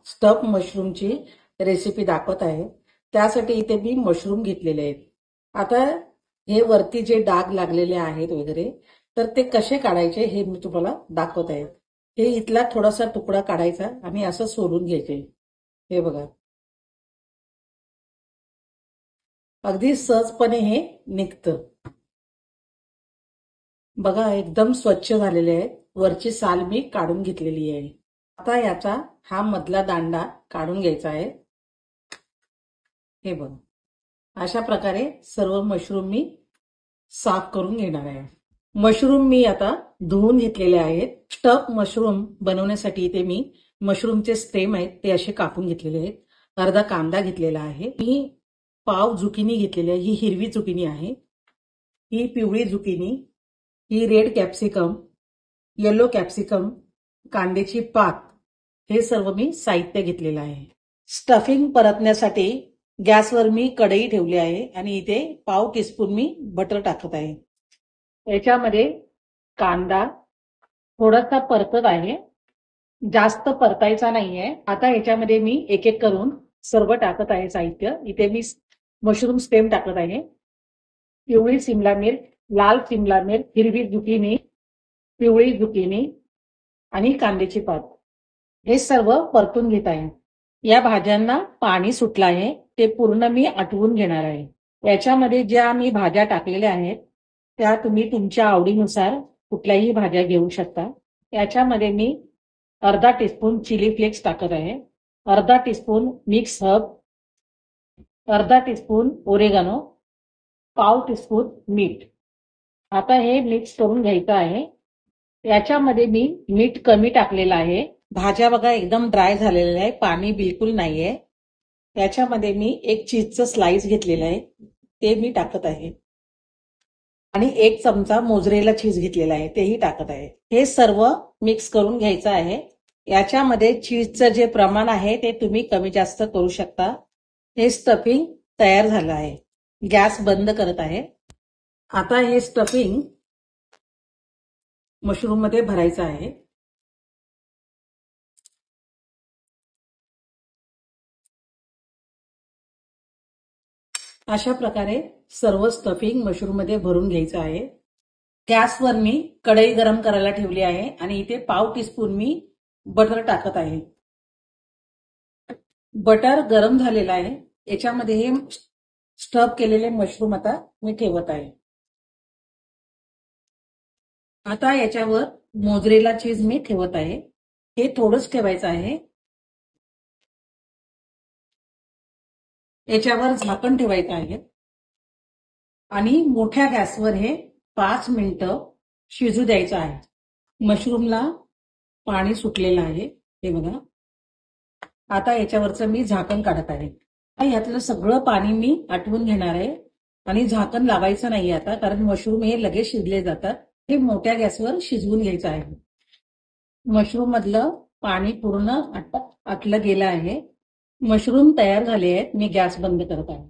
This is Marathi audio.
स्टफ मशरूमची रेसिपी दाखवत आहे। त्यासाठी इथे मी मशरूम घेतलेले आहेत। आता हे वरती जे डाग लागलेले आहेत वगैरे तर ते कसे काढायचे हे मी तुम्हाला दाखवत आहे। हे इथला थोडासा तुकडा काढायचा आणि असं सोलून घ्यायचे। हे बघा, अगदी सहजपणे हे निघतं। बघा, एकदम स्वच्छ झालेले आहेत। वरची साल मी काढून घेतलेली आहे। आता याचा हा मधला दांडा काढून घ्यायचा आहे। हे बघा, अशा प्रकारे सर्व मशरूम मी साफ करून घेणार आहे। मशरूम मी आता धुवून घेतलेले आहेत। स्टफ मशरूम बनवण्यासाठी इथे मी मशरूमचे स्टेम आहेत ते असे कापून घेतलेले आहेत। अर्धा कांदा घेतलेला आहे। मी पाव झुकिनी घेतलेली आहे। ही हिरवी झुकिनी आहे। ही पिवळी झुकिनी, ही रेड कॅप्सिकम, येलो कॅप्सिकम, कांद्याची पात, हे सर्व मी साहित्य घेतलेलं आहे। स्टफिंग परतण्यासाठी गॅसवर मी कढई ठेवली आहे आणि इथे पाव टीस्पून मी बटर टाकत आहे। याच्यामध्ये कांदा थोडासा परतत आहे, जास्त परतायचा नाहीये। आता याच्यामध्ये मी एक एक करून सर्व टाकत आहे साहित्य। इथे मी मशरूम स्टेम टाकत आहे, पिवळी सिमला मिर्च, लाल सिमला मिर्च, हिरवी झुकिनी, पिवळी झुकिनी आणि कांद्याची पात, हे सर्व परतून घेत आहे। या भाज्यांना पाणी सुटलं आहे, ते पूर्ण मी आटवून घेणार आहे। याच्यामध्ये ज्या मी भाज्या टाकलेल्या आहेत त्या तुम्ही तुमच्या आवडीनुसार कुठल्याही भाज्या घेऊ शकता। याच्यामध्ये मी अर्धा टीस्पून चिली फ्लेक्स टाकत आहे, अर्धा टीस्पून मिक्स हर्ब, अर्धा टीस्पून ओरेगानो, पाव टीस्पून मीठ। आता हे मिक्स करून घ्यायचं आहे। याच्यामध्ये मी मीठ कमी टाकलेलं आहे। भाज्या बघा एकदम ड्राय झालेल्या आहे, पाणी बिलकुल नाहीये। याच्यामध्ये मी एक चीजचं स्लाइस घेतलेलं आहे, ते मी टाकत आहे आणि एक चमचा मोझरेला चीज घेतलेला आहे, तेही टाकत आहे। हे सर्व मिक्स करून घ्यायचं आहे। याच्यामध्ये चीजचं जे प्रमाण आहे ते तुम्ही कमी जास्त करू शकता। हे स्टफिंग तयार झालं आहे। गॅस बंद करत आहे। आता हे स्टफिंग मशरूम मध्ये भरायचं आहे। अशा प्रकारे सर्व स्टफिंग मशरूम मध्ये भरून घ्यायचं आहे। गॅसवर मी कढई गरम करायला ठेवली आहे आणि इथे पाव टीस्पून मी बटर टाकत आहे। बटर गरम झालेलं आहे। याच्यामध्ये हे स्टफ केलेले मशरूम आता मी ठेवत आहे। आता याच्यावर मोझरेला चीज मी ठेवत आहे। हे थोडंच ठेवायचं आहे। याच्यावर झाकण ठेवायचं आहे आणि मोठ्या गॅसवर हे 5 मिनिटं शिजू द्यायचं आहे। मशरूमला पाणी सुटलेलं आहे, हे बघा। आता याच्यावरचं मी झाकण काढत आहे। यातलं सगळं पाणी मी आटवून घेणार आहे आणि झाकण लावायचं नाही आता, कारण मशरूम हे लगेच शिजले जातात। हे मोठ्या गॅसवर शिजवून घ्यायचं आहे। मशरूम मधलं पाणी पूर्ण आटलं गेलं आहे। मशरूम तयार झाले आहेत। मी गॅस बंद करत आहे।